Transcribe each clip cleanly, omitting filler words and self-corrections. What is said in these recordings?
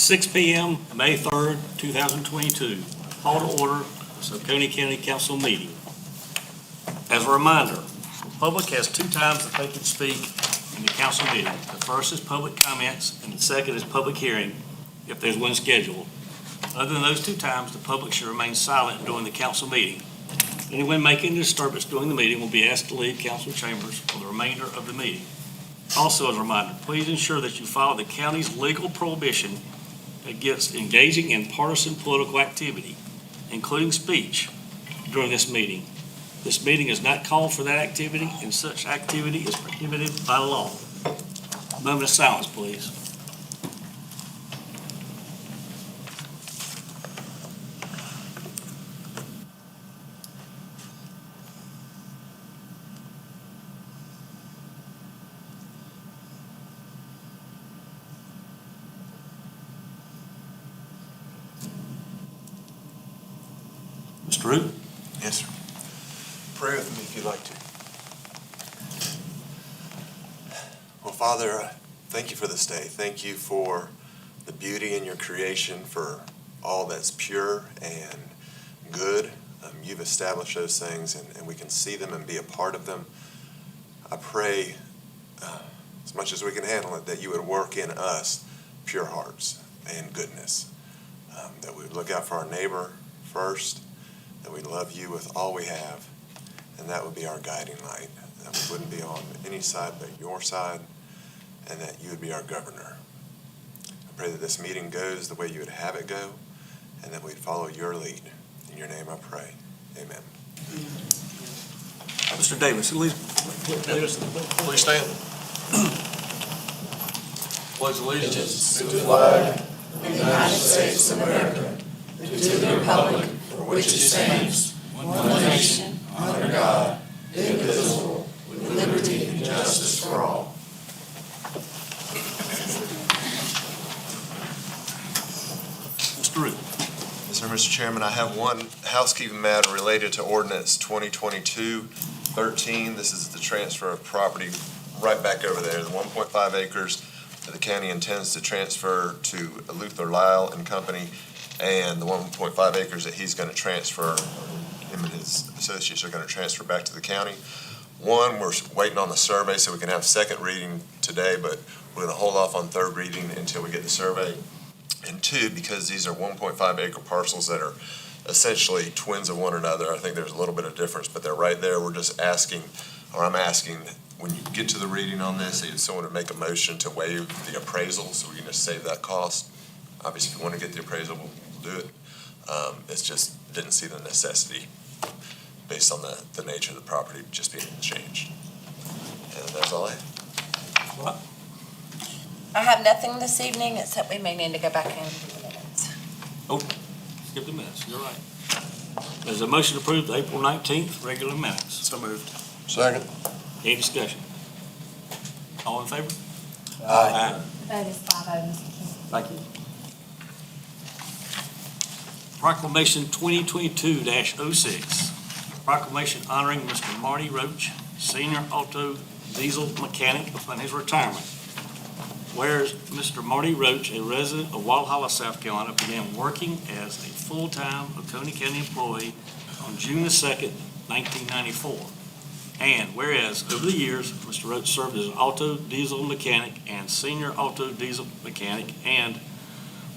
6 p.m., May 3rd, 2022. Call to order the Oconee County Council meeting. As a reminder, the public has 2 times that they can speak in the council meeting. The first is public comments, and the second is public hearing, if there's one scheduled. Other than those 2 times, the public should remain silent during the council meeting. Anyone making a disturbance during the meeting will be asked to leave council chambers for the remainder of the meeting. Also, as a reminder, please ensure that you follow the county's legal prohibition against engaging in partisan political activity, including speech, during this meeting. This meeting is not called for that activity, and such activity is prohibited by law. A moment of silence, please. Mr. Root? Yes, sir. Pray with me if you'd like to. Well, Father, thank you for this day. Thank you for the beauty in your creation, for all that's pure and good. You've established those things, and we can see them and be a part of them. I pray, as much as we can handle it, that you would work in us pure hearts and goodness, that we would look out for our neighbor first, that we love you with all we have, and that would be our guiding light, that we wouldn't be on any side but your side, and that you would be our governor. I pray that this meeting goes the way you would have it go, and that we'd follow your lead. In your name I pray. Amen. Mr. Davis, please stand. Pledge allegiance to the flag of the United States of America, and to the republic for which it stands, one nation, under God, indivisible, with liberty and justice for all. Mr. Root. Yes, sir, Mr. Chairman, I have one housekeeping matter related to ordinance 2022-13. This is the transfer of property right back over there, the 1.5 acres that the county intends to transfer to Luther Lyle and Company, and the 1.5 acres that he's going to transfer, him and his associates are going to transfer back to the county. One, we're waiting on the survey so we can have second reading today, but we're going to hold off on third reading until we get the survey. And 2, because these are 1.5 acre parcels that are essentially twins of one another, I think there's a little bit of difference, but they're right there. We're just asking, or I'm asking, when you get to the reading on this, if someone would make a motion to waive the appraisal so we can just save that cost. Obviously, if you want to get the appraisal, we'll do it. It's just didn't see the necessity based on the nature of the property just being changed. And that's all I have. What? I have nothing this evening, except we may need to go back in the minutes. Oh, skip the minutes, you're right. There's a motion to approve the April 19th regular minutes. So moved. Second. Any discussion? All in favor? Aye. That is 5-0, Mr. Chairman. Thank you. Proclamation 2022-06. Proclamation honoring Mr. Marty Roach, senior auto diesel mechanic, upon his retirement. Whereas Mr. Marty Roach, a resident of Walhalla, South Carolina, began working as a full-time Oconee County employee on June the 2nd, 1994. And whereas over the years, Mr. Roach served as an auto diesel mechanic and senior auto diesel mechanic, and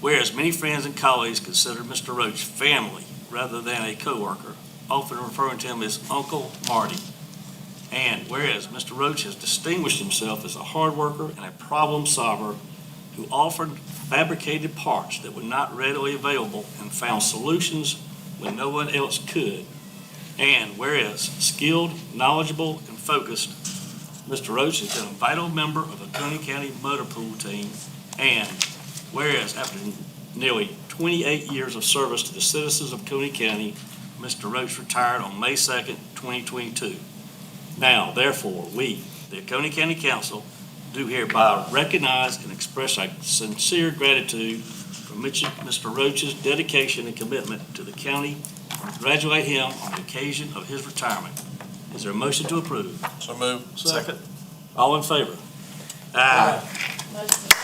whereas many friends and colleagues consider Mr. Roach family rather than a coworker, often referring to him as Uncle Marty. And whereas Mr. Roach has distinguished himself as a hard worker and a problem solver who offered fabricated parts that were not readily available and found solutions when no one else could. And whereas skilled, knowledgeable, and focused, Mr. Roach has been a vital member of the Oconee County Motor Pool team. And whereas after nearly 28 years of service to the citizens of Oconee County, Mr. Roach retired on May 2nd, 2022. Now, therefore, we, the Oconee County Council, do hereby recognize and express our sincere gratitude for Mr. Roach's dedication and commitment to the county and congratulate him on the occasion of his retirement. Is there a motion to approve? So moved. Second. All in favor? Aye. Motion is 5-0.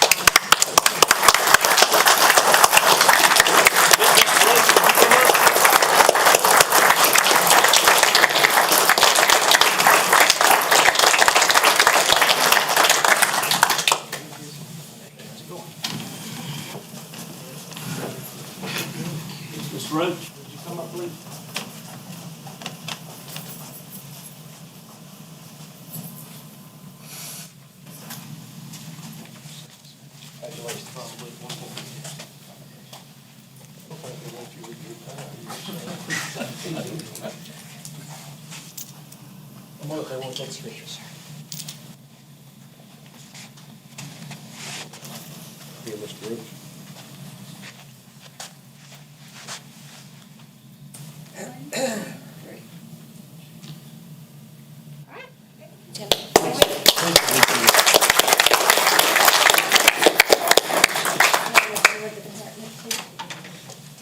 Mr. Roach, would you come up, please? Here, Mr. Roach.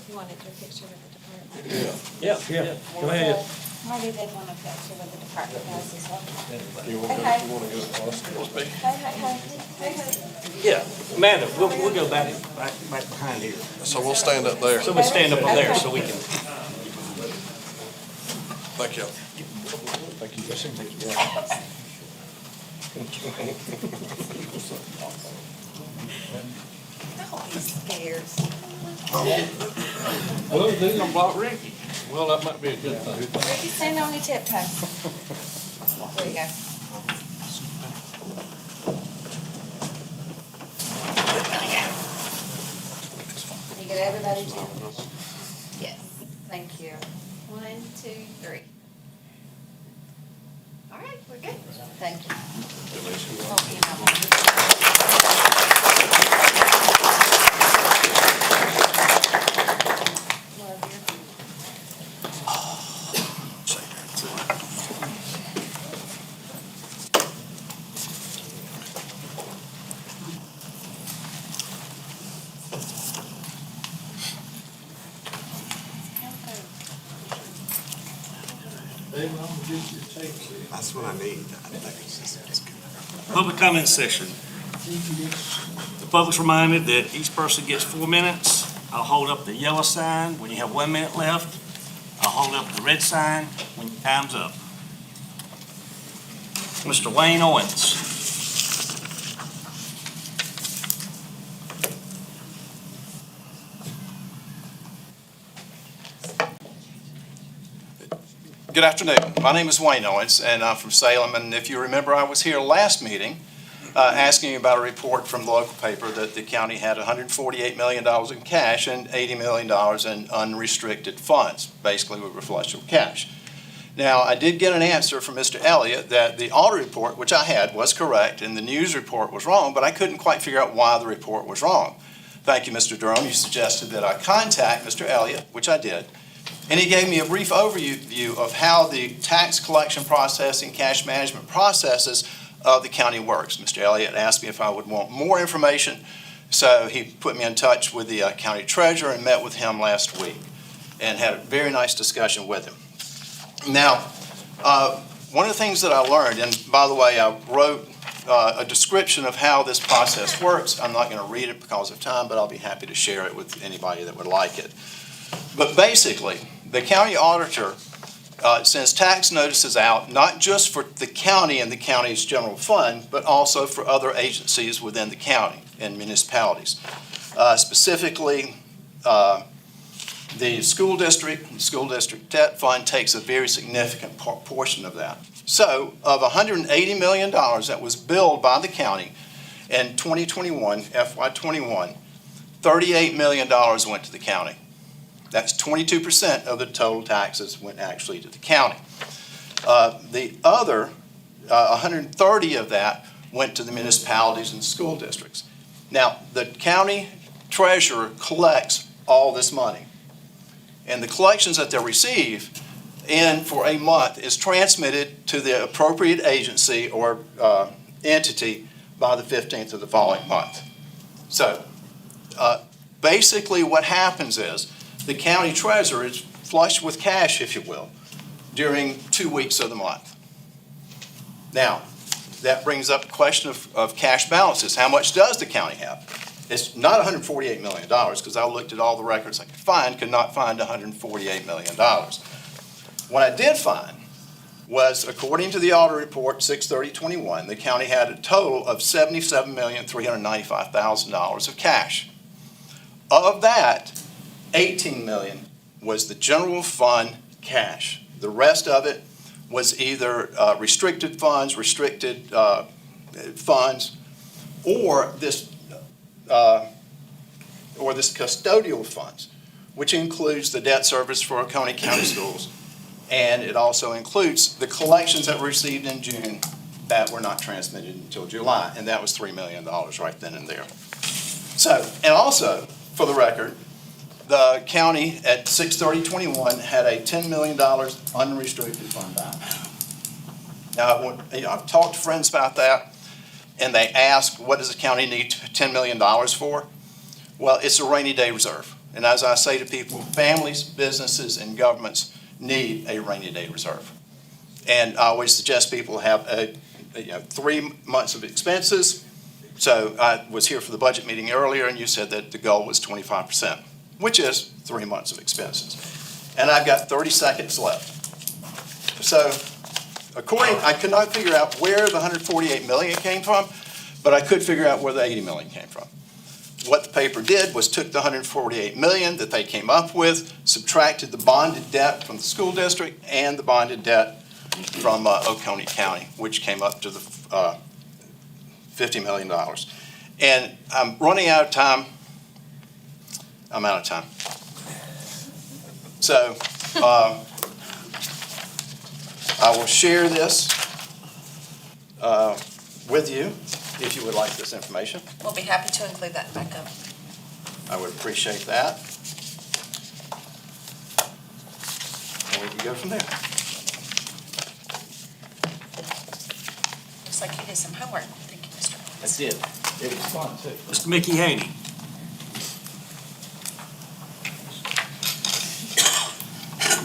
You wanted your picture with the department? Yeah, go ahead. Marty did want a picture with the department guys as well. You want to go to Austin? Yeah, Amanda, we'll go back behind here. So we'll stand up there. So we stand up there so we can. Thank you. Thank you. Don't be scared. Well, they're gonna block Ricky. Well, that might be a good thing. Ricky, stand on your tiptoes. There you go. You get everybody, Jim? Yes, thank you. 1, 2, 3. All right, we're good. Thank you. Oh, you know. Love you. That's what I need. I think it's good. Public comment session. The public's reminded that each person gets 4 minutes. I'll hold up the yellow sign when you have 1 minute left. I'll hold up the red sign when your time's up. Mr. Wayne Owens. Good afternoon. My name is Wayne Owens, and I'm from Salem. And if you remember, I was here last meeting asking you about a report from the local paper that the county had $148 million in cash and $80 million in unrestricted funds. Basically, we were flush with cash. Now, I did get an answer from Mr. Elliott that the audit report, which I had, was correct, and the news report was wrong, but I couldn't quite figure out why the report was wrong. Thank you, Mr. Durham. You suggested that I contact Mr. Elliott, which I did. And he gave me a brief overview of how the tax collection process and cash management processes of the county works. Mr. Elliott asked me if I would want more information, so he put me in touch with the county treasurer and met with him last week and had a very nice discussion with him. Now, one of the things that I learned, and by the way, I wrote a description of how this process works. I'm not going to read it because of time, but I'll be happy to share it with anybody that would like it. But basically, the county auditor sends tax notices out, not just for the county and the county's general fund, but also for other agencies within the county and municipalities. Specifically, the school district debt fund takes a very significant portion of that. So, of $180 million that was billed by the county in 2021, FY21, $38 million went to the county. That's 22% of the total taxes went actually to the county. The other 130 of that went to the municipalities and school districts. Now, the county treasurer collects all this money, and the collections that they receive for a month is transmitted to the appropriate agency or entity by the 15th of the following month. So, basically what happens is the county treasurer is flush with cash, if you will, during 2 weeks of the month. Now, that brings up the question of cash balances. How much does the county have? It's not $148 million, because I looked at all the records I could not find $148 million. What I did find was, according to the audit report 6/30/21, the county had a total of $77,395,000 of cash. Of that, $18 million was the general fund cash. The rest of it was either restricted funds, or this custodial funds, which includes the debt service for Oconee County Schools. And it also includes the collections that were received in June that were not transmitted until July, and that was $3 million right then and there. So, and also, for the record, the county at 6/30/21 had a $10 million unrestricted fund balance. Now, I've talked to friends about that, and they ask, what does the county need $10 million for? Well, it's a rainy day reserve. And as I say to people, families, businesses, and governments need a rainy day reserve. And I always suggest people have 3 months of expenses. So I was here for the budget meeting earlier, and you said that the goal was 25%, which is 3 months of expenses. And I've got 30 seconds left. So I could not figure out where the $148 million came from, but I could figure out where the $80 million came from. What the paper did was took the $148 million that they came up with, subtracted the bonded debt from the school district and the bonded debt from Oconee County, which came up to the $50 million. And I'm running out of time. I'm out of time. So I will share this with you if you would like this information. We'll be happy to include that back up. I would appreciate that. And we can go from there. Looks like you did some homework. Thank you, Mr. Owens. I did. It was fun, too. Mr. Mickey Haney.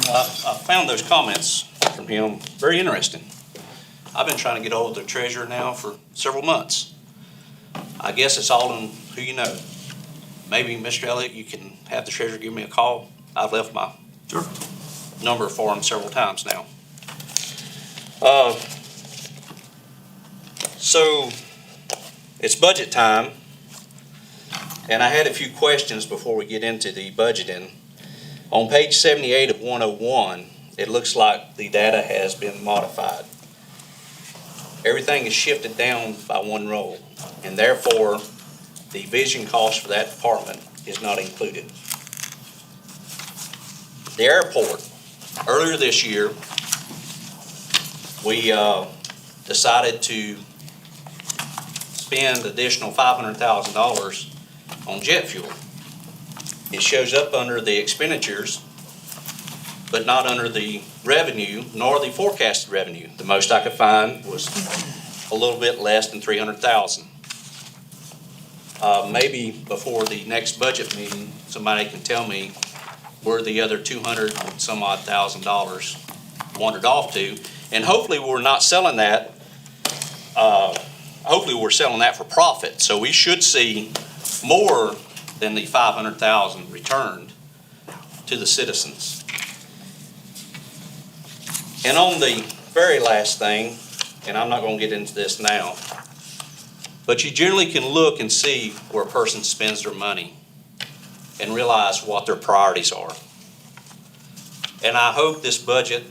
I found those comments from him very interesting. I've been trying to get hold of the treasurer now for several months. I guess it's all in who you know. Maybe, Mr. Elliott, you can have the treasurer give me a call. I've left my number for him several times now. So it's budget time, and I had a few questions before we get into the budgeting. On page 78 of 101, it looks like the data has been modified. Everything is shifted down by one row, and therefore the vision cost for that department is not included. The airport, earlier this year, we decided to spend additional $500,000 on jet fuel. It shows up under the expenditures, but not under the revenue, nor the forecasted revenue. The most I could find was a little bit less than $300,000. Maybe before the next budget meeting, somebody can tell me where the other $200 and some odd $1,000 wandered off to. And hopefully we're not selling that. Hopefully we're selling that for profit. So we should see more than the $500,000 returned to the citizens. And on the very last thing, and I'm not going to get into this now, but you generally can look and see where a person spends their money and realize what their priorities are. And I hope this budget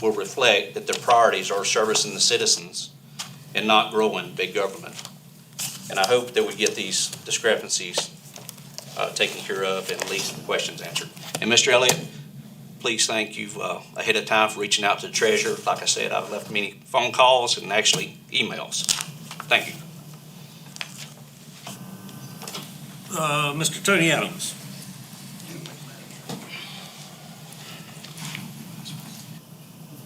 will reflect that their priorities are servicing the citizens and not growing big government. And I hope that we get these discrepancies taken care of and at least the questions answered. And Mr. Elliott, please thank you ahead of time for reaching out to the treasurer. Like I said, I've left many phone calls and actually emails. Thank you. Mr. Tony Adams.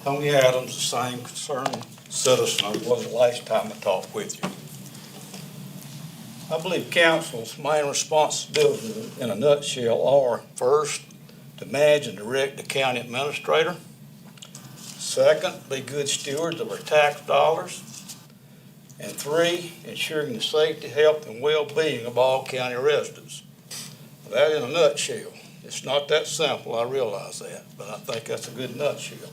Tony Adams, the same concerned citizen I was the last time I talked with you. I believe council's main responsibilities in a nutshell are, first, to manage and direct the county administrator. Second, be good stewards of our tax dollars. And three, ensuring the safety, health, and well-being of all county residents. That in a nutshell. It's not that simple, I realize that, but I think that's a good nutshell.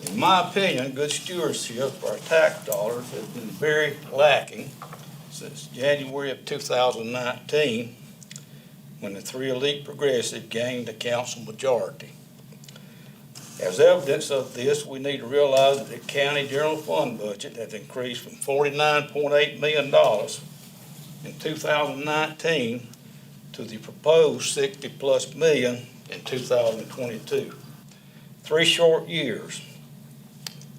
In my opinion, good stewardship of our tax dollars has been very lacking since January of 2019. when the three elite progressive gained the council majority. As evidence of this, we need to realize that the county general fund budget has increased from $49.8 million in 2019 to the proposed 60+ million in 2022. 3 short years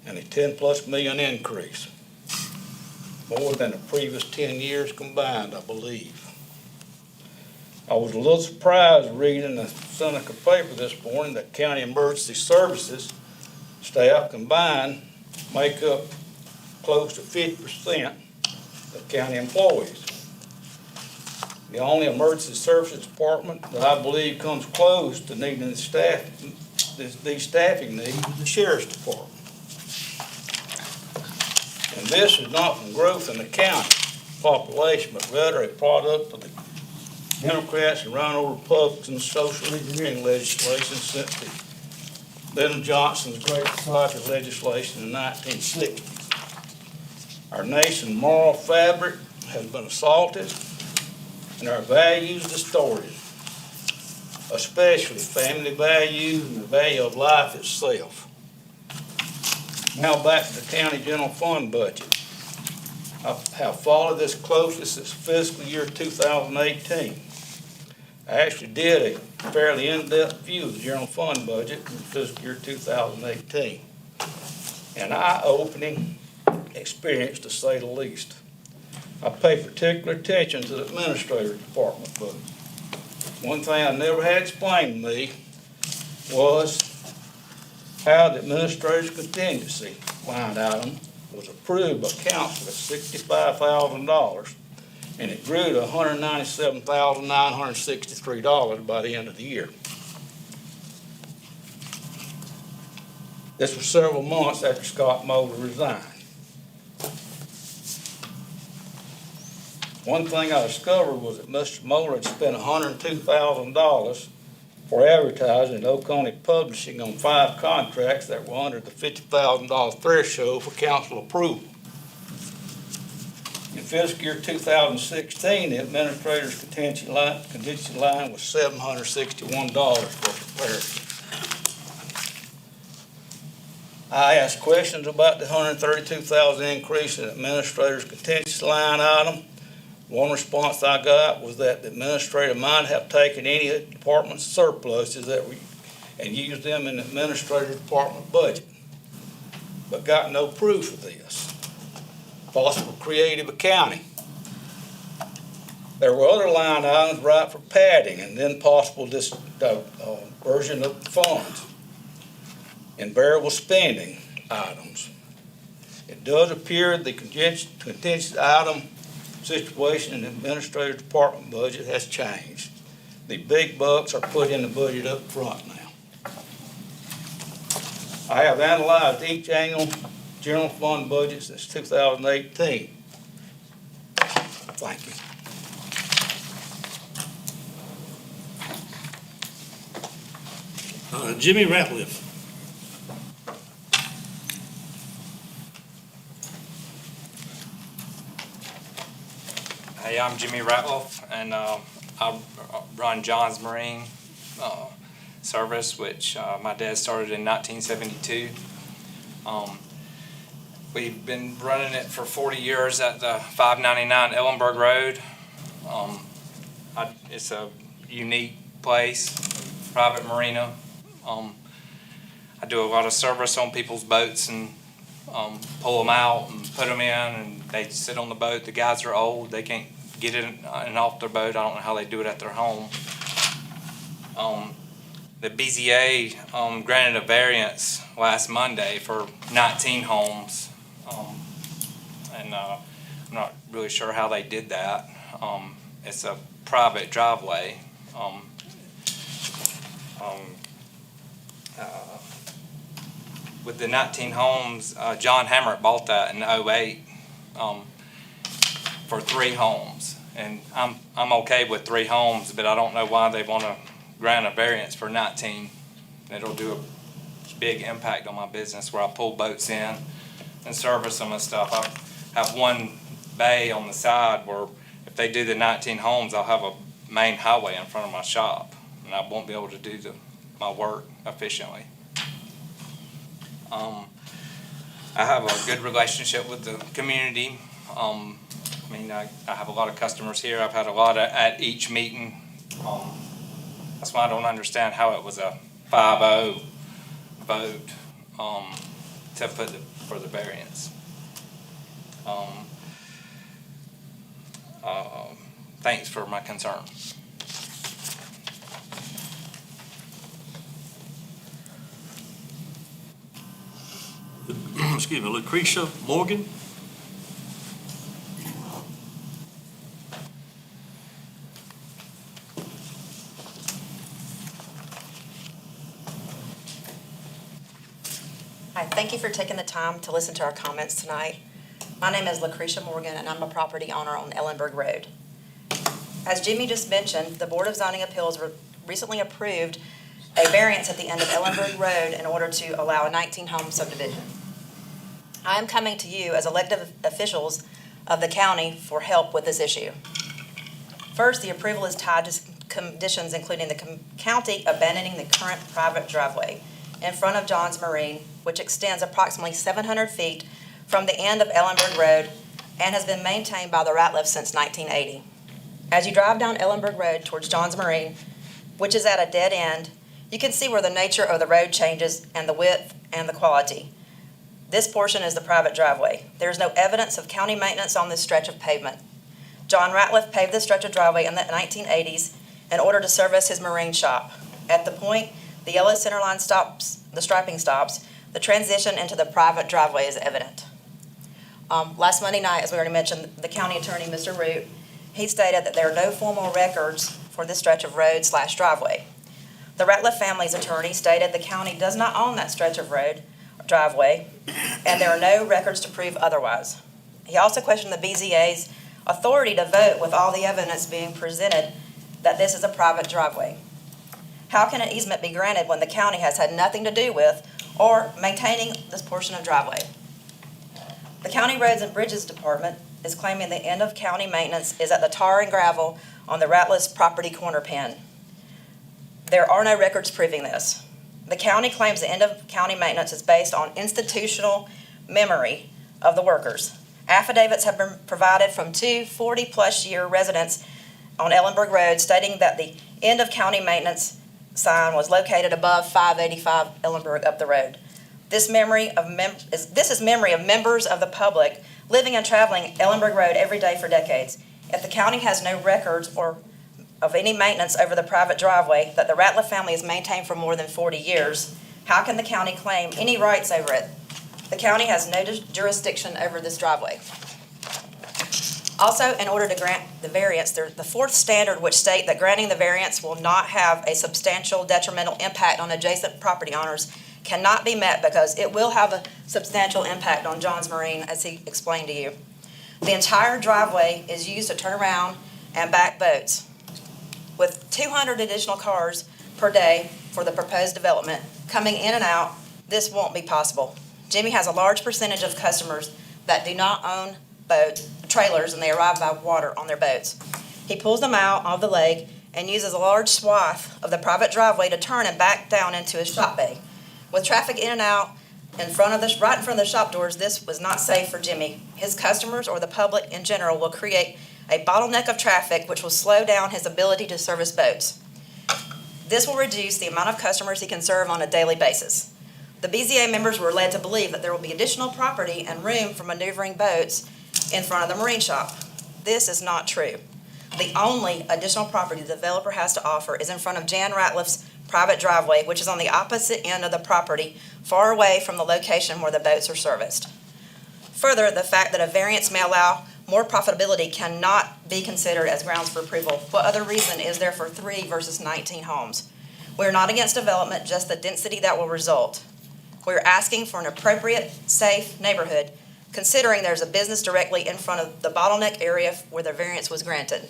and a 10+ million increase, more than the previous 10 years combined, I believe. I was a little surprised reading the Seneca paper this morning that county emergency services staff combined make up close to 50% of county employees. The only emergency services department that I believe comes close to needing these staffing needs is the sheriff's department. And this is not from growth in the county population, but rather a product of the Democrats and Rhino Republicans' social engineering legislation since the Lyndon Johnson's Great Society legislation in the 1960s. Our nation's moral fabric has been assaulted and our values distorted, especially family values and the value of life itself. Now back to the county general fund budget. I have followed this closely since fiscal year 2018. I actually did a fairly in-depth view of the general fund budget in fiscal year 2018. An eye-opening experience, to say the least. I pay particular attention to the administrative department budget. One thing I never had explained to me was how the administrator's contingency line item was approved by council at $65,000, and it grew to $197,963 by the end of the year. This was several months after Scott Moeller resigned. One thing I discovered was that Mr. Moeller had spent $102,000 for advertising at Oconee Publishing on 5 contracts that were under the $50,000 threshold for council approval. In fiscal year 2016, the administrator's contingency line was $761 for comparison. I asked questions about the $132,000 increase in the administrator's contingency line item. One response I got was that the administrator might have taken any department's surpluses and used them in the administrative department budget, but got no proof of this. Possible creative accounting. There were other line items right for padding and then possible dispersion of funds and variable spending items. It does appear the contingency item situation in the administrative department budget has changed. The big bucks are put in the budget up front now. I have analyzed each annual general fund budget since 2018. Thank you. Jimmy Ratliff. Hey, I'm Jimmy Ratliff, and I run John's Marine Service, which my dad started in 1972. We've been running it for 40 years at the 599 Ellenberg Road. It's a unique place, private marina. I do a lot of service on people's boats and pull them out and put them in, and they sit on the boat. The guys are old; they can't get in and off their boat. I don't know how they do it at their home. The BZA granted a variance last Monday for 19 homes, and I'm not really sure how they did that. It's a private driveway. With the 19 homes, John Hamrick bought that in 2008 for 3 homes, and I'm okay with 3 homes, but I don't know why they want to grant a variance for 19. It'll do a big impact on my business where I pull boats in and service them and stuff. I have one bay on the side where if they do the 19 homes, I'll have a main highway in front of my shop, and I won't be able to do my work efficiently. I have a good relationship with the community. I have a lot of customers here. I've had a lot at each meeting. That's why I don't understand how it was a 5-0 vote to put for the variance. Thanks for my concern. Excuse me, Lucretia Morgan. Hi, thank you for taking the time to listen to our comments tonight. My name is Lucretia Morgan, and I'm a property owner on Ellenberg Road. As Jimmy just mentioned, the Board of Zoning Appeals recently approved a variance at the end of Ellenberg Road in order to allow a 19-home subdivision. I am coming to you as elected officials of the county for help with this issue. First, the approval is tied to conditions including the county abandoning the current private driveway in front of John's Marine, which extends approximately 700 feet from the end of Ellenberg Road and has been maintained by the Ratliff since 1980. As you drive down Ellenberg Road towards John's Marine, which is at a dead end, you can see where the nature of the road changes and the width and the quality. This portion is the private driveway. There is no evidence of county maintenance on this stretch of pavement. John Ratliff paved this stretch of driveway in the 1980s in order to service his marine shop. At the point the yellow center line stops, the striping stops, the transition into the private driveway is evident. Last Monday night, as we already mentioned, the county attorney, Mr. Root, he stated that there are no formal records for this stretch of road/driveway. The Ratliff family's attorney stated the county does not own that stretch of road or driveway, and there are no records to prove otherwise. He also questioned the BZA's authority to vote with all the evidence being presented that this is a private driveway. How can an easement be granted when the county has had nothing to do with or maintaining this portion of driveway? The County Roads and Bridges Department is claiming the end of county maintenance is at the tar and gravel on the Ratliff's property corner pin. There are no records proving this. The county claims the end of county maintenance is based on institutional memory of the workers. Affidavits have been provided from two 40-plus year residents on Ellenberg Road stating that the end of county maintenance sign was located above 585 Ellenberg up the road. This is memory of members of the public living and traveling Ellenberg Road every day for decades. If the county has no records or of any maintenance over the private driveway that the Ratliff family has maintained for more than 40 years, how can the county claim any rights over it? The county has no jurisdiction over this driveway. Also, in order to grant the variance, there's the fourth standard which state that granting the variance will not have a substantial detrimental impact on adjacent property owners cannot be met because it will have a substantial impact on John's Marine, as he explained to you. The entire driveway is used to turn around and back boats. With 200 additional cars per day for the proposed development coming in and out, this won't be possible. Jimmy has a large percentage of customers that do not own trailers, and they arrive by water on their boats. He pulls them out of the lake and uses a large swath of the private driveway to turn and back down into his shop bay. With traffic in and out right in front of the shop doors, this was not safe for Jimmy. His customers or the public in general will create a bottleneck of traffic which will slow down his ability to service boats. This will reduce the amount of customers he can serve on a daily basis. The BZA members were led to believe that there will be additional property and room for maneuvering boats in front of the marine shop. This is not true. The only additional property the developer has to offer is in front of Jan Ratliff's private driveway, which is on the opposite end of the property, far away from the location where the boats are serviced. Further, the fact that a variance may allow more profitability cannot be considered as grounds for approval. What other reason is there for 3 versus 19 homes? We're not against development, just the density that will result. We're asking for an appropriate, safe neighborhood, considering there's a business directly in front of the bottleneck area where the variance was granted.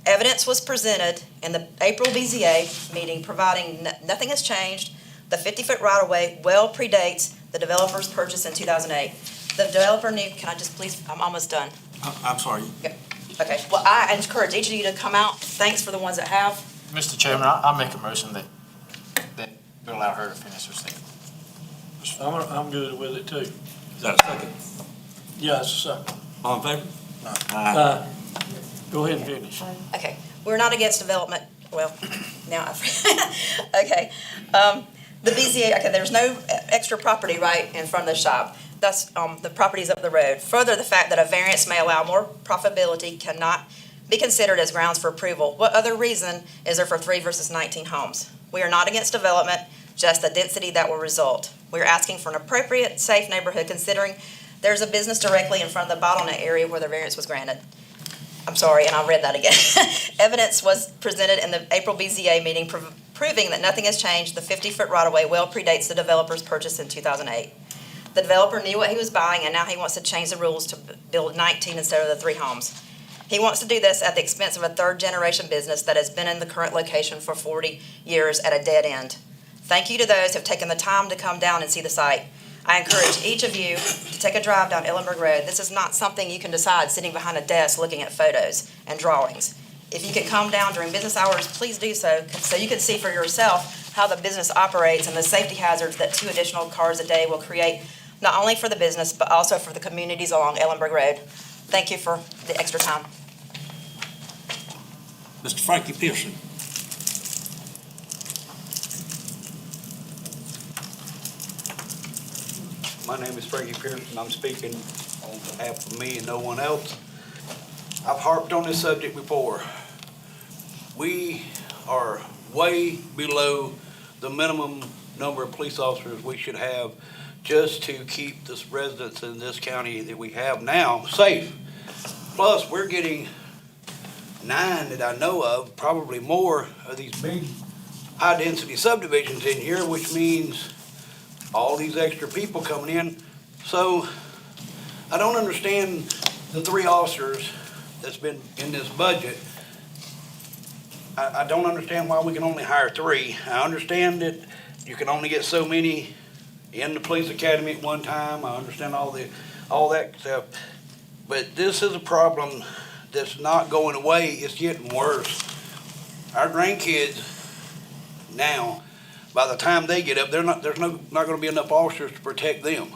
Evidence was presented in the April BZA meeting providing nothing has changed. The 50-foot right-of-way well predates the developer's purchase in 2008. The developer knew, can I just please, I'm almost done. I'm sorry. Okay, well, I encourage each of you to come out. Thanks for the ones that have. Mr. Chairman, I'll make a motion that we allow her to finish her statement. I'm good with it too. Is that a second? Yeah, it's a second. All in favor? Go ahead and finish. Okay, we're not against development, well, now okay. The BZA, okay, there's no extra property right in front of the shop. That's, the property's up the road. Further, the fact that a variance may allow more profitability cannot be considered as grounds for approval. What other reason is there for 3 versus 19 homes? We are not against development, just the density that will result. We're asking for an appropriate, safe neighborhood considering there's a business directly in front of the bottleneck area where the variance was granted. I'm sorry, and I'll read that again. Evidence was presented in the April BZA meeting proving that nothing has changed. The 50-foot right-of-way well predates the developer's purchase in 2008. The developer knew what he was buying, and now he wants to change the rules to build 19 instead of the 3 homes. He wants to do this at the expense of a third-generation business that has been in the current location for 40 years at a dead end. Thank you to those who have taken the time to come down and see the site. I encourage each of you to take a drive down Ellenberg Road. This is not something you can decide sitting behind a desk looking at photos and drawings. If you can come down during business hours, please do so you can see for yourself how the business operates and the safety hazards that 2 additional cars a day will create, not only for the business, but also for the communities along Ellenberg Road. Thank you for the extra time. Mr. Frankie Pearson. My name is Frankie Pearson. I'm speaking on behalf of me and no one else. I've harped on this subject before. We are way below the minimum number of police officers we should have just to keep the residents in this county that we have now safe. Plus, we're getting 9 that I know of, probably more, of these big high-density subdivisions in here, which means all these extra people coming in. So I don't understand the 3 officers that's been in this budget. I don't understand why we can only hire 3. I understand that you can only get so many in the police academy at one time. I understand all that stuff. But this is a problem that's not going away. It's getting worse. Our grandkids now, by the time they get up, there's not going to be enough officers to protect them.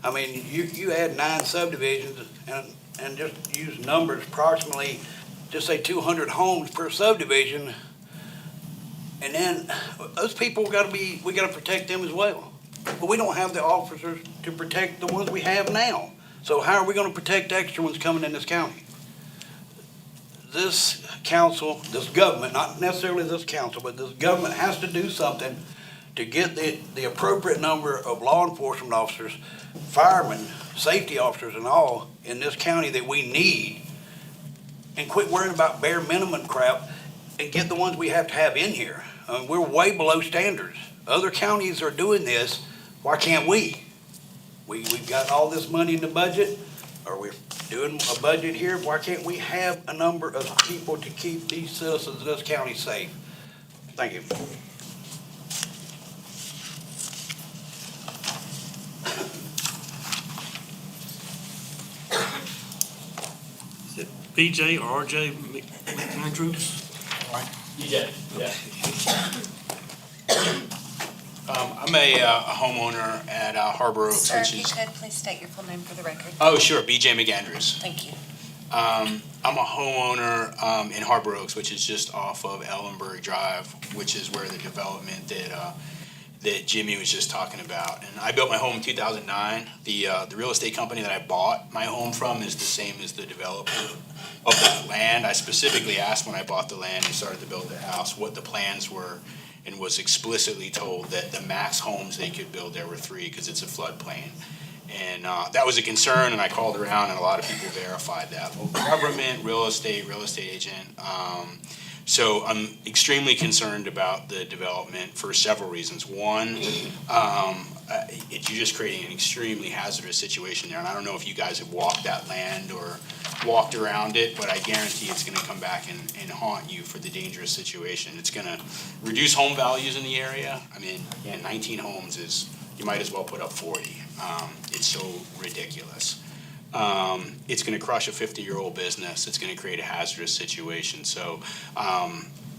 I mean, you add 9 subdivisions and just use numbers, approximately, just say 200 homes per subdivision, and then those people we got to protect them as well. But we don't have the officers to protect the ones we have now. So how are we going to protect extra ones coming in this county? This council, this government, not necessarily this council, but this government has to do something to get the appropriate number of law enforcement officers, firemen, safety officers and all in this county that we need, and quit worrying about bare minimum crap and get the ones we have to have in here. We're way below standards. Other counties are doing this. Why can't we? We've got all this money in the budget, or we're doing a budget here. Why can't we have a number of people to keep these citizens of this county safe? Thank you. Is it BJ or RJ McAndrews? Yeah. I'm a homeowner at Harbor Oaks, Sir, which if you is. could, please state your full name for the record. Oh, sure, BJ McAndrews. Thank you. I'm a homeowner in Harbor Oaks, which is just off of Ellenberg Drive, which is where the development that Jimmy was just talking about. And I built my home in 2009. The real estate company that I bought my home from is the same as the developer of that land. I specifically asked when I bought the land and started to build the house what the plans were, and was explicitly told that the max homes they could build there were 3 because it's a floodplain. And that was a concern, and I called around, and a lot of people verified that. Local government, real estate agent. So I'm extremely concerned about the development for several reasons. One, you're just creating an extremely hazardous situation there. And I don't know if you guys have walked that land or walked around it, but I guarantee it's going to come back and haunt you for the dangerous situation. It's going to reduce home values in the area. I mean, again, 19 homes is, you might as well put up 40. It's so ridiculous. it's gonna crush a 50-year-old business. It's gonna create a hazardous situation. So,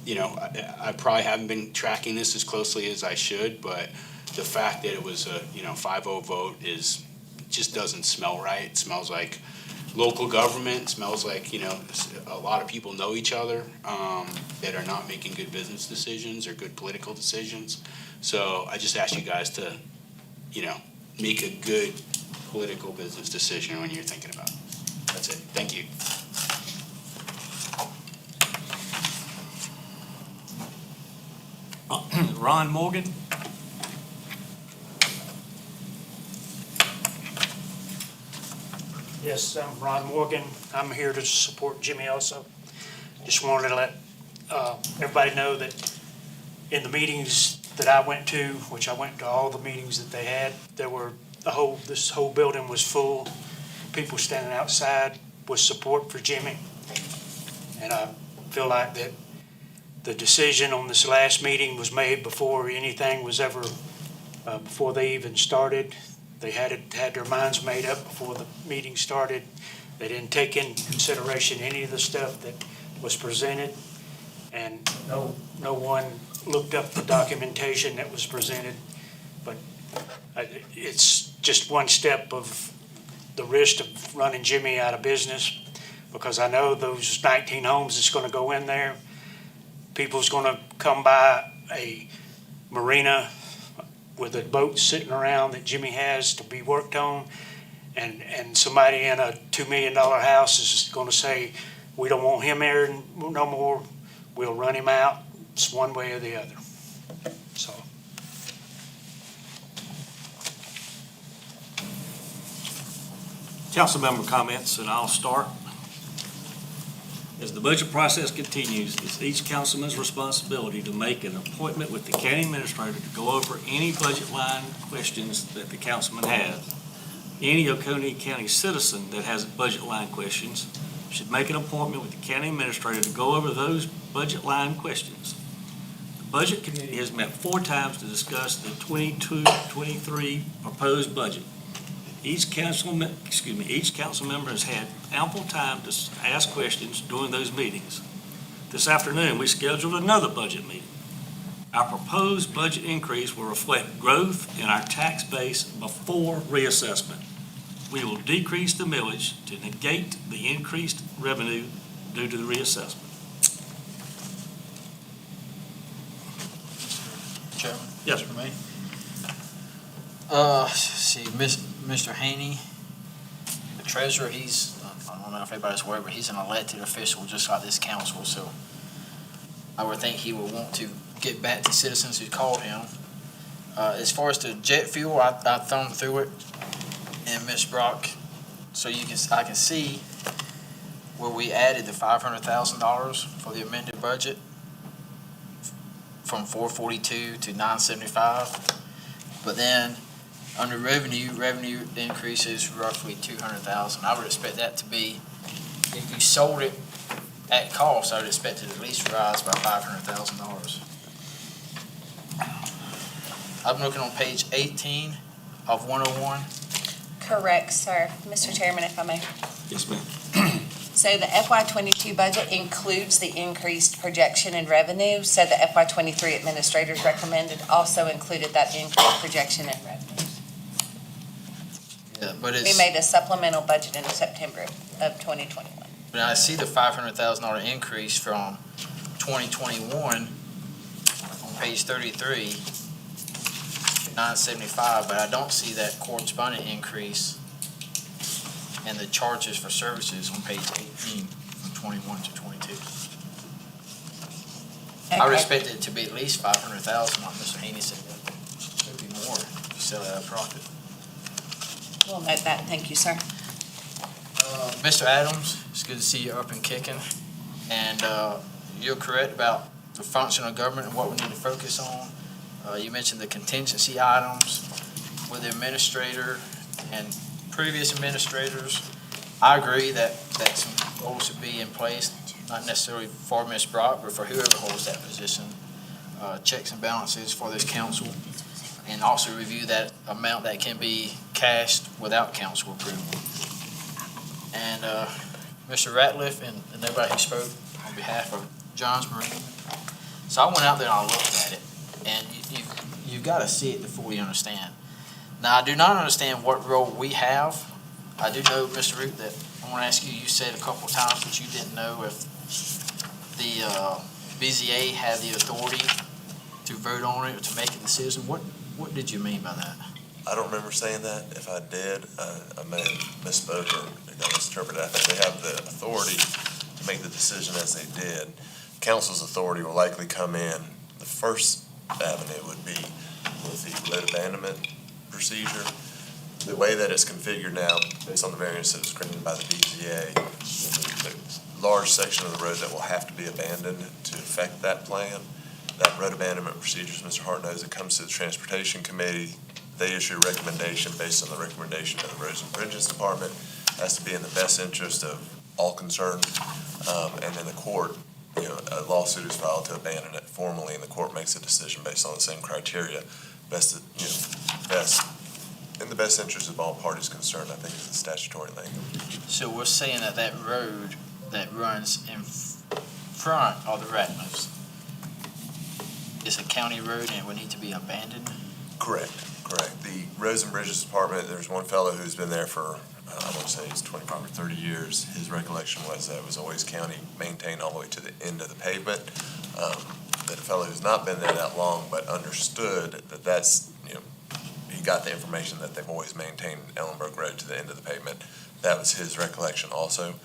you know, I probably haven't been tracking this as closely as I should, but the fact that it was a, 5-0 vote just doesn't smell right. It smells like local government, smells like, a lot of people know each other, that are not making good business decisions or good political decisions. So I just ask you guys to, make a good political business decision when you're thinking about it. That's it. Thank you. Ron Morgan? Yes, I'm Ron Morgan. I'm here to support Jimmy also. Just wanted to let everybody know that in the meetings that I went to, which I went to all the meetings that they had, this whole building was full. People standing outside with support for Jimmy. And I feel like that the decision on this last meeting was made before anything was ever, before they even started. They had their minds made up before the meeting started. They didn't take in consideration any of the stuff that was presented. And no one looked up the documentation that was presented. But it's just one step of the risk of running Jimmy out of business, because I know those 19 homes that's going to go in there, people's going to come by a marina with a boat sitting around that Jimmy has to be worked on, and somebody in a $2 million house is going to say, we don't want him there no more, we'll run him out. It's one way or the other. So. Council member comments, and I'll start. As the budget process continues, it's each councilman's responsibility to make an appointment with the county administrator to go over any budget line questions that the councilman has. Any Oconee County citizen that has budget line questions should make an appointment with the county administrator to go over those budget line questions. The Budget Committee has met 4 times to discuss the 22-23 proposed budget. Each council member has had ample time to ask questions during those meetings. This afternoon, we scheduled another budget meeting. Our proposed budget increase will reflect growth in our tax base before reassessment. We will decrease the millage to negate the increased revenue due to the reassessment. Chairman? Yes, For me? See, Mr. Haney, the treasurer, I don't know if everybody's aware, but he's an elected official just like this council, so I would think he would want to get back to citizens who called him. As far as the jet fuel, I thumbed through it, and Ms. Brock, so I can see where we added the $500,000 for the amended budget from 442 to 975, but then under revenue increases roughly 200,000. I would expect that to be, if you sold it at cost, I would expect it to at least rise by $500,000. I'm looking on page 18 of 101. Correct, sir. Mr. Chairman, if I may. Yes, ma'am. So the FY22 budget includes the increased projection in revenue. So the FY23 administrators recommended also included that increased projection in revenues. Yeah, but We made a supplemental budget in September of 2021. But I see the $500,000 increase from 2021 on page 33 to 975, but I don't see that corresponding increase in the charges for services on page 18 from 21 to 22. I would expect it to be at least 500,000, like Mr. Haney said. It could be more if you sell it at a profit. We'll note that. Thank you, sir. Mr. Adams, it's good to see you up and kicking. And you're correct about the function of government and what we need to focus on. You mentioned the contingency items with the administrator and previous administrators. I agree that some goals should be in place, not necessarily for Ms. Brock, but for whoever holds that position. Checks and balances for this council, and also review that amount that can be cashed without council approval. and Mr. Ratliff and everybody who spoke on behalf of Johns Marine. So I went out there and I looked at it, and you've got to see it to fully understand. Now, I do not understand what role we have. I do know, Mr. Root, that I want to ask you, you said a couple of times that you didn't know if the BZA had the authority to vote on it or to make a decision. What did you mean by that? I don't remember saying that. If I did, I may have misspoke or got misinterpreted. I think they have the authority to make the decision as they did. Council's authority will likely come in. The first avenue would be with the road abandonment procedure. The way that it's configured now, based on the variance that was granted by the BZA, the large section of the road that will have to be abandoned to affect that plan, that road abandonment procedure, as Mr. Hart knows, it comes to the Transportation Committee. They issue a recommendation based on the recommendation of the Roads and Bridges Department. It has to be in the best interest of all concerned. And then the court, a lawsuit is filed to abandon it formally, and the court makes a decision based on the same criteria. In the best interest of all parties concerned, I think is the statutory language. So we're saying that road that runs in front of the Ratliffs is a county road and it would need to be abandoned? Correct. The Roads and Bridges Department, there's one fellow who's been there for, I want to say it's 25 or 30 years. His recollection was that it was always county maintained all the way to the end of the pavement. That a fellow who's not been there that long but understood that that's, he got the information that they've always maintained Ellenberg Road to the end of the pavement. That was his recollection also.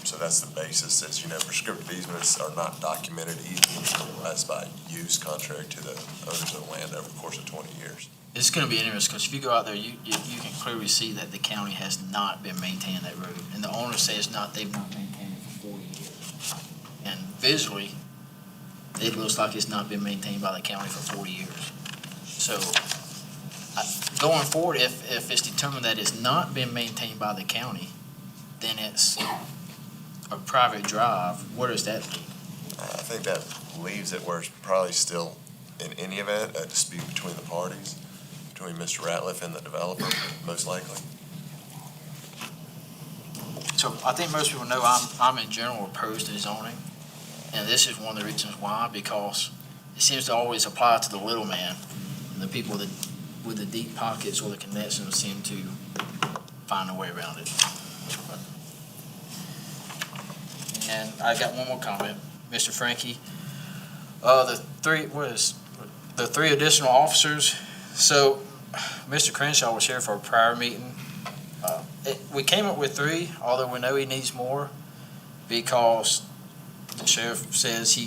So that's the basis. As you know, prescriptive easements are not documented easements unless by use contrary to the owners of the land over the course of 20 years. It's going to be interesting because if you go out there, you can clearly see that the county has not been maintaining that road. And the owner says they've not maintained it for 40 years. And visually, it looks like it's not been maintained by the county for 40 years. So going forward, if it's determined that it's not been maintained by the county, then it's a private drive. Where does that lead? I think that leaves it where it's probably still, in any event, a dispute between the parties, between Mr. Ratliff and the developer, most likely. So I think most people know I'm in general opposed to zoning, and this is one of the reasons why, because it seems to always apply to the little man, and the people that with the deep pockets or the connections seem to find a way around it. And I got one more comment, Mr. Frankie. The three additional officers. So Mr. Crenshaw was here for a prior meeting. We came up with 3, although we know he needs more, because the sheriff says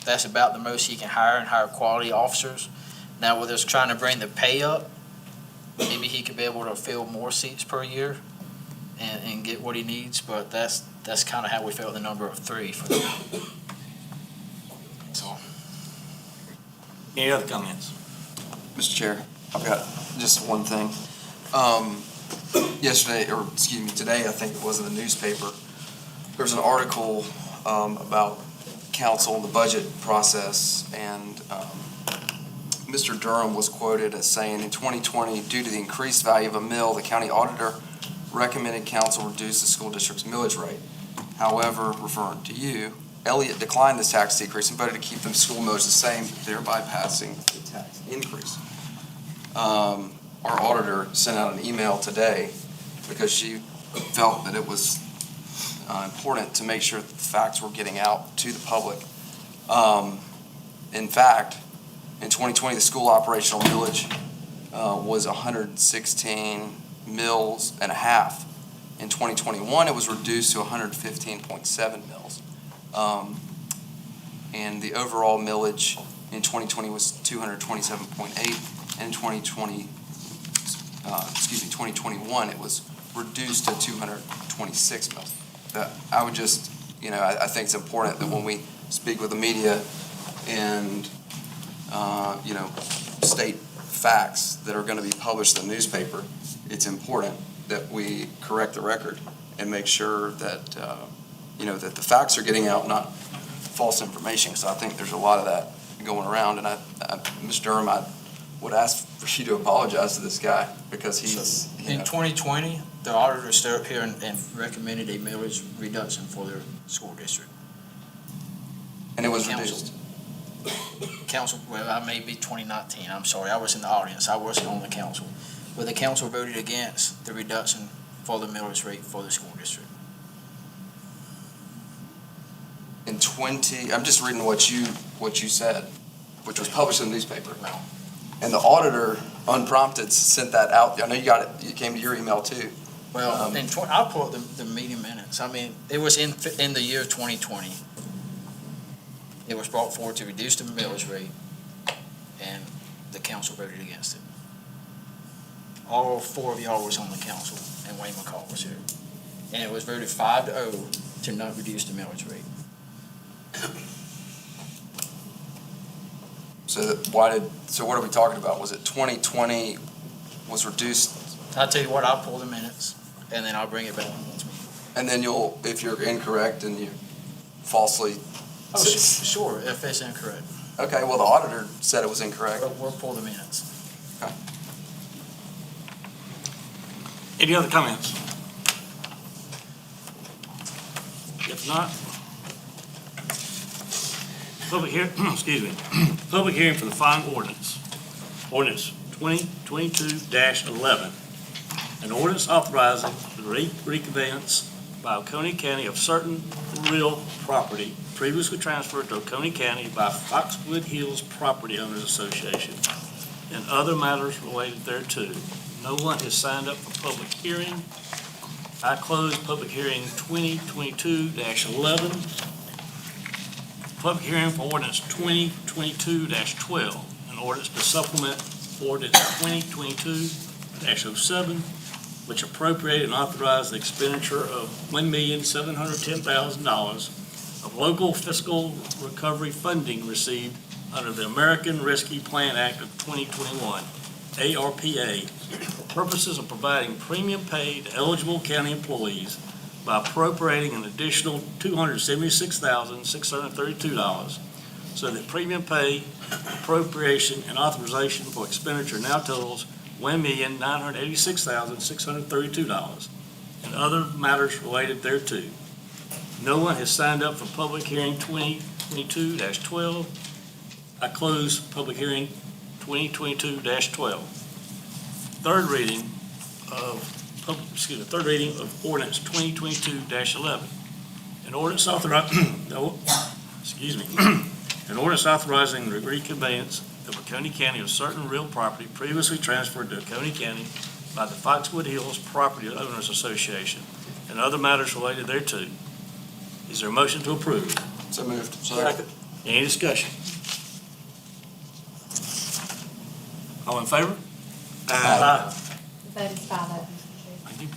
that's about the most he can hire and hire quality officers. Now, with us trying to bring the pay up, maybe he could be able to fill more seats per year and get what he needs, but that's kind of how we felt the number of 3 for them. So. Any other comments? Mr. Chair, I've got just one thing. Today, I think it was in the newspaper, there was an article about council and the budget process, and Mr. Durham was quoted as saying, in 2020, due to the increased value of a mill, the county auditor recommended council reduce the school district's millage rate. However, referring to you, Elliott declined this tax decrease and voted to keep the school millage the same, thereby passing the tax increase. Our auditor sent out an email today because she felt that it was important to make sure that the facts were getting out to the public. In fact, in 2020, the school operational millage was 116 mills and a half. In 2021, it was reduced to 115.7 mills. And the overall millage in 2020 was 227.8, and in 2021, it was reduced to 226 mills. I would just, I think it's important that when we speak with the media and state facts that are going to be published in the newspaper, it's important that we correct the record and make sure that, that the facts are getting out, not false information. So I think there's a lot of that going around. And Mr. Durham, I would ask for you to apologize to this guy because he's... In 2020, the auditor stood up here and recommended a millage reduction for their school district. And it was Council. reduced. Council, well, I may be 2019, I'm sorry, I was in the audience, I wasn't on the council. But the council voted against the reduction for the millage rate for the school district. I'm just reading what you said, which was published in the newspaper. And the auditor, unprompted, sent that out. I know you got it, it came to your email too. Well, I'll pull up the meeting minutes. I mean, it was in the year 2020. It was brought forward to reduce the millage rate, and the council voted against it. All four of y'all was on the council, and Wayne McCall was here. And it was voted 5-0 to not reduce the millage rate. So what are we talking about? Was it 2020 was reduced? I'll tell you what, I'll pull the minutes, and then I'll bring it back. And then if you're incorrect and you falsely. Oh, sure, if it's incorrect. Okay, well, the auditor said it was incorrect. We'll pull the minutes. Okay. Any other comments? If not, public hearing, excuse me, public hearing for the following ordinance. Ordinance 2022-11, an ordinance authorizing the reconveyance by Oconee County of certain real property previously transferred to Oconee County by Foxwood Hills Property Owners Association and other matters related thereto. No one has signed up for public hearing. I close public hearing 2022-11. Public hearing for ordinance 2022-12, an ordinance to supplement ordinance 2022-07, which appropriated and authorized the expenditure of $1,710,000 of local fiscal recovery funding received under the American Rescue Plan Act of 2021, ARPA, for purposes of providing premium pay to eligible county employees by appropriating an additional $276,632, so that premium pay, appropriation, and authorization for expenditure now totals $1,986,632, and other matters related thereto. No one has signed up for public hearing 2022-12. I close public hearing 2022-12. Third reading of ordinance 2022-11. An ordinance authorizing the reconveyance of Oconee County of certain real property previously transferred to Oconee County by the Foxwood Hills Property Owners Association and other matters related thereto. Is there a motion to approve? So moved. Second. Any discussion? All in favor? Aye. The vote is 5-0, Mr. Chair. Thank you.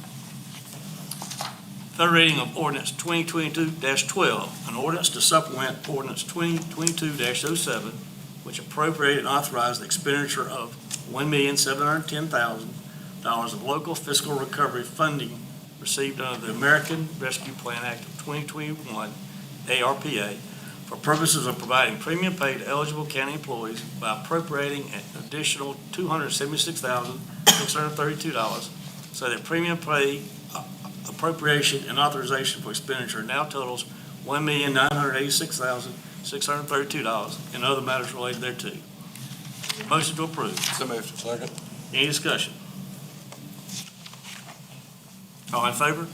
Third reading of ordinance 2022-12, an ordinance to supplement ordinance 2022-07, which appropriated and authorized the expenditure of $1,710,000 of local fiscal recovery funding received under the American Rescue Plan Act of 2021, ARPA, for purposes of providing premium pay to eligible county employees by appropriating an additional $276,632, so that premium pay, appropriation, and authorization for expenditure now totals $1,986,632, and other matters related thereto. Motion to approve. So moved. Second. Any discussion? All in favor?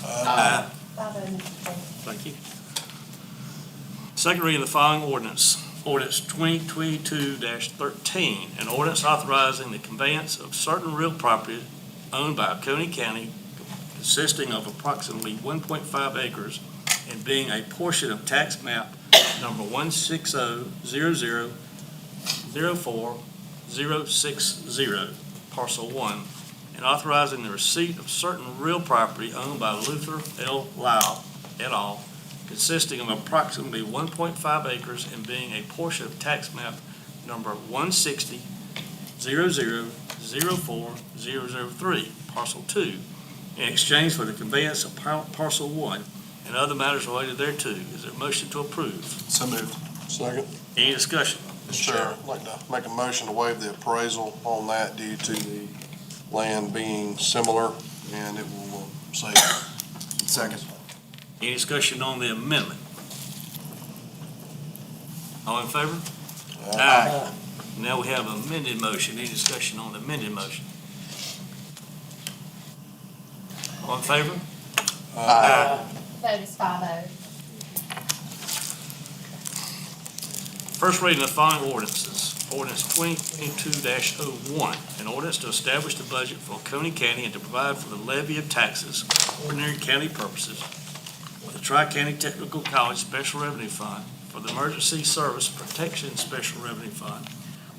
Aye. 5-0, Mr. Chair. Thank you. Second reading of the following ordinance, ordinance 2022-13, an ordinance authorizing the conveyance of certain real property owned by Oconee County consisting of approximately 1.5 acres and being a portion of tax map number 16000404060, parcel 1, and authorizing the receipt of certain real property owned by Luther L. Lau et al., consisting of approximately 1.5 acres and being a portion of tax map number 160004003, parcel 2, in exchange for the conveyance of parcel 1 and other matters related thereto. Is there a motion to approve? So moved. Second. Any discussion? Mr. Chair, I'd like to make a motion to waive the appraisal on that due to the land being similar and it will say. Second. Any discussion on the amendment? All in favor? Aye. Now we have amended motion. Any discussion on the amended motion? All in favor? Vote is 5-0. First reading of the following ordinances. Ordinance 2022-01, an ordinance to establish the budget for Oconee County and to provide for the levy of taxes for ordinary county purposes for the Tri-County Technical College Special Revenue Fund, for the Emergency Service Protection Special Revenue Fund,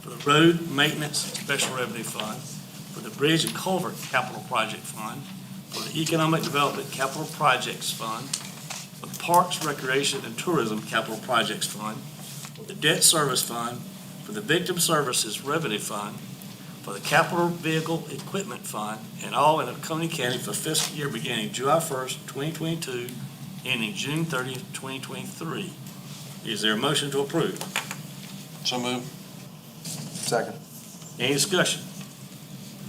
for the Road Maintenance Special Revenue Fund, for the Bridge and Culvert Capital Project Fund, for the Economic Development Capital Projects Fund, for the Parks, Recreation, and Tourism Capital Projects Fund, for the Debt Service Fund, for the Victim Services Revenue Fund, for the Capital Vehicle Equipment Fund, and all in Oconee County for fiscal year beginning July 1st, 2022, ending June 30th, 2023. Is there a motion to approve? So moved. Second. Any discussion?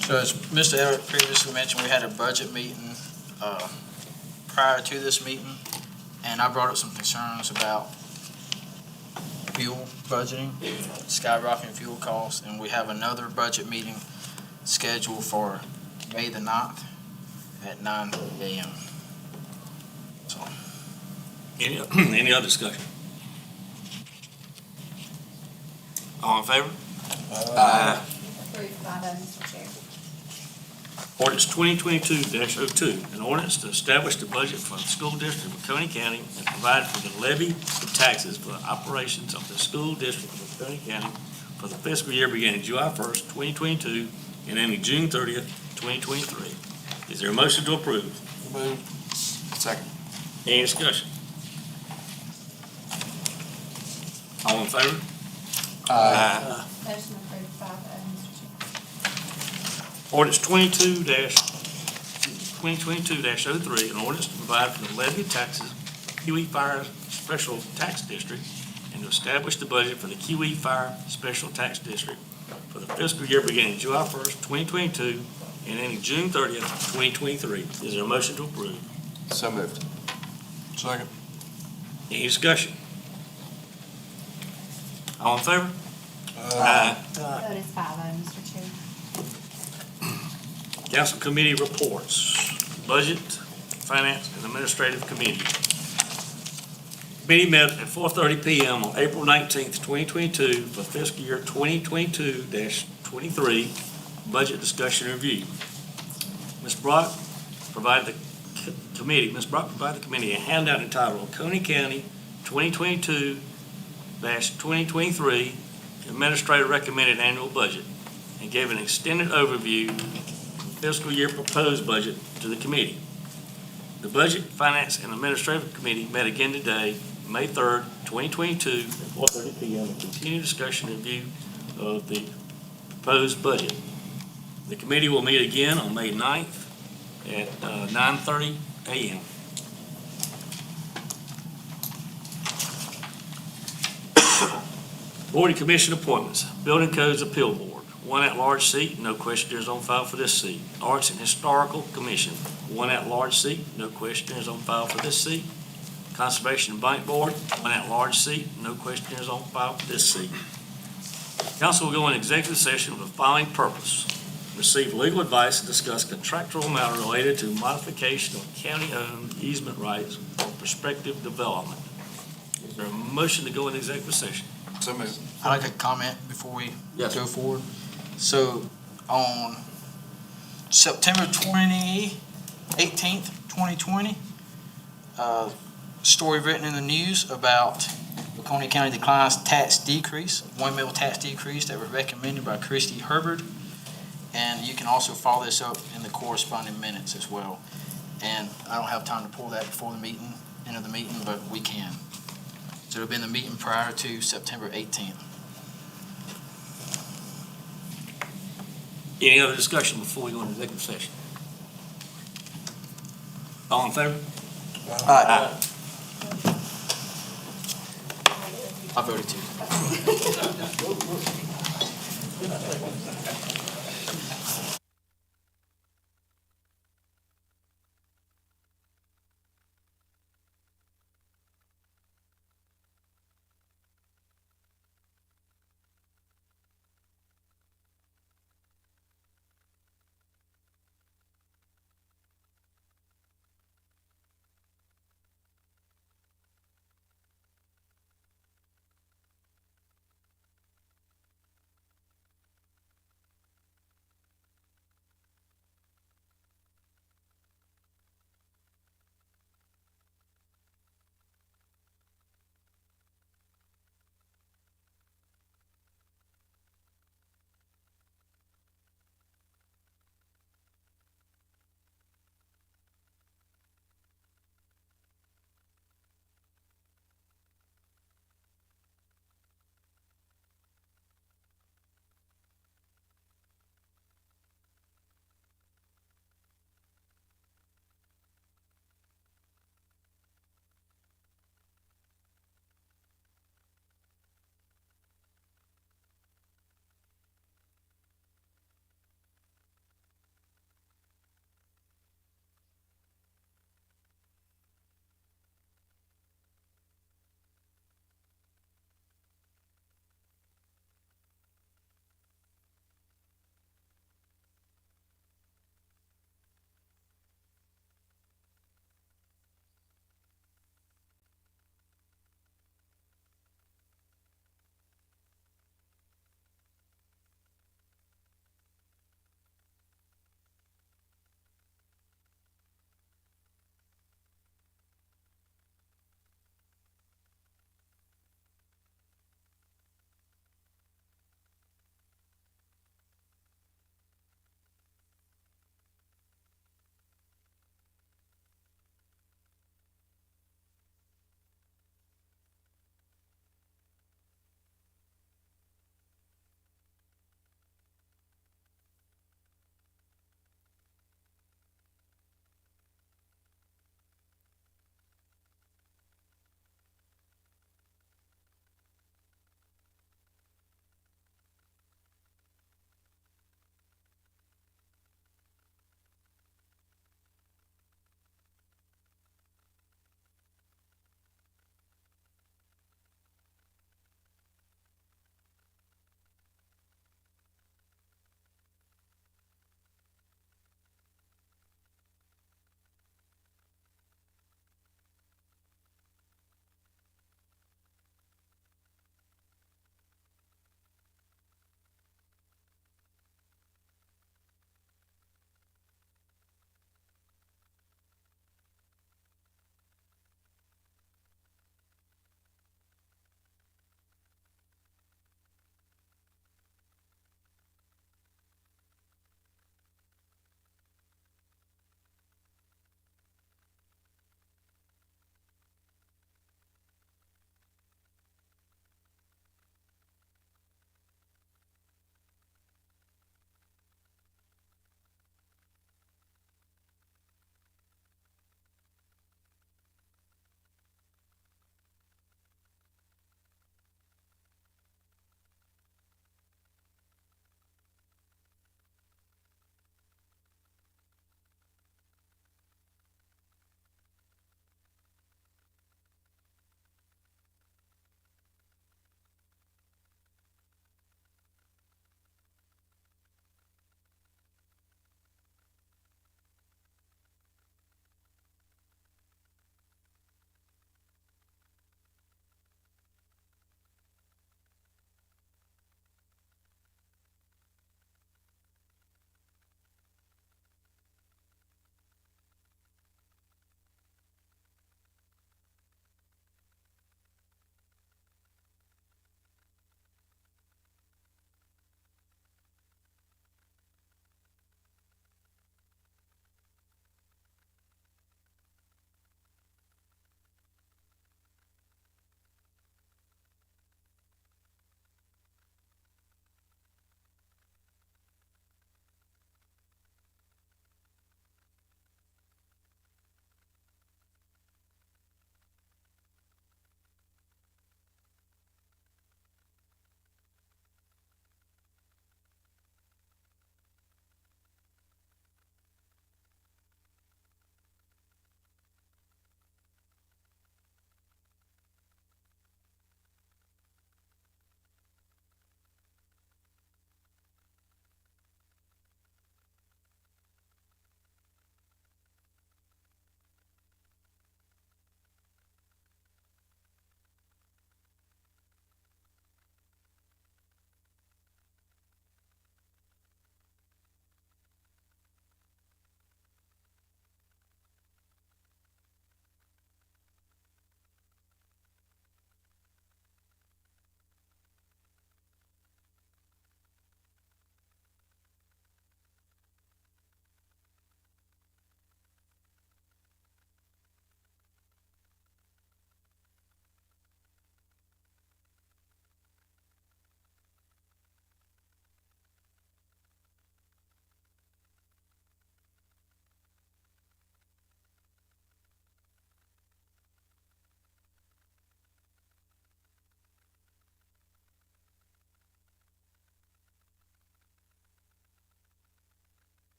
So as Mr. Everett previously mentioned, we had a budget meeting prior to this meeting, and I brought up some concerns about fuel budgeting, skyrocketing fuel costs, and we have another budget meeting scheduled for May the 9th at 9:30 a.m. So, Any other discussion? All in favor? Approved 5-0, Mr. Chair. Ordinance 2022-02, an ordinance to establish the budget for the school district of Oconee County and provide for the levy of taxes for the operations of the school district of Oconee County for the fiscal year beginning July 1st, 2022, and ending June 30th, 2023. Is there a motion to approve? Moved. Second. Any discussion? All in favor? Aye. Motion approved 5-0, Mr. Chair. Ordinance 2022-03, an ordinance to provide for the levy of taxes, Kiwi Fire Special Tax District, and to establish the budget for the Kiwi Fire Special Tax District for the fiscal year beginning July 1st, 2022, and ending June 30th, 2023. Is there a motion to approve? So moved. Second. Any discussion? All in favor? Aye. Vote is 5-0, Mr. Chair. Council committee reports. Budget, Finance, and Administrative Committee. Committee met at 4:30 PM on April 19th, 2022 for fiscal year 2022-23 budget discussion review. Ms. Brock provided the committee a handout entitled Oconee County 2022-2023 Administrator Recommended Annual Budget and gave an extended overview of the fiscal year proposed budget to the committee. The Budget, Finance, and Administrative Committee met again today, May 3rd, 2022, at 4:30 PM to continue discussion and review of the proposed budget. The committee will meet again on May 9th at 9:30 a.m. Board and Commission appointments. Building Codes Appeal Board, one at-large seat, no questionnaires on file for this seat. Arts and Historical Commission, one at-large seat, no questionnaires on file for this seat. Conservation Bank Board, one at-large seat, no questionnaires on file for this seat. Council will go in executive session for the following purpose: receive legal advice and discuss contractual matter related to modification of county-owned easement rights for prospective development. Is there a motion to go in executive session? So moved. I'd like to comment before we Yes. go forward. So on September 18th, 2020, story written in the news about Oconee County declines tax decrease, $1 tax decrease that was recommended by Christy Herbert. And you can also follow this up in the corresponding minutes as well. And I don't have time to pull that before the meeting, end of the meeting, but we can. So it'll be in the meeting prior to September 18th. Any other discussion before we go into executive session? All in favor? Aye. I voted too.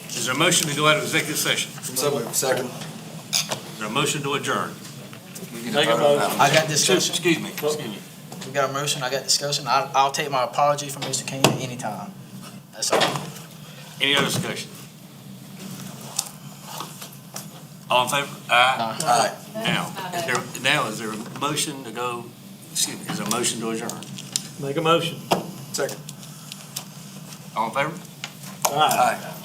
Is there a motion to go out of executive session? Second. Is there a motion to adjourn? I got discussion. Excuse me. We got a motion, I got discussion. I'll take my apology from Mr. King at any time. That's all. Any other discussion? All in favor? Aye. Now, is there a motion to go, excuse me, is there a motion to adjourn? Make a motion. Second. All in favor? Aye.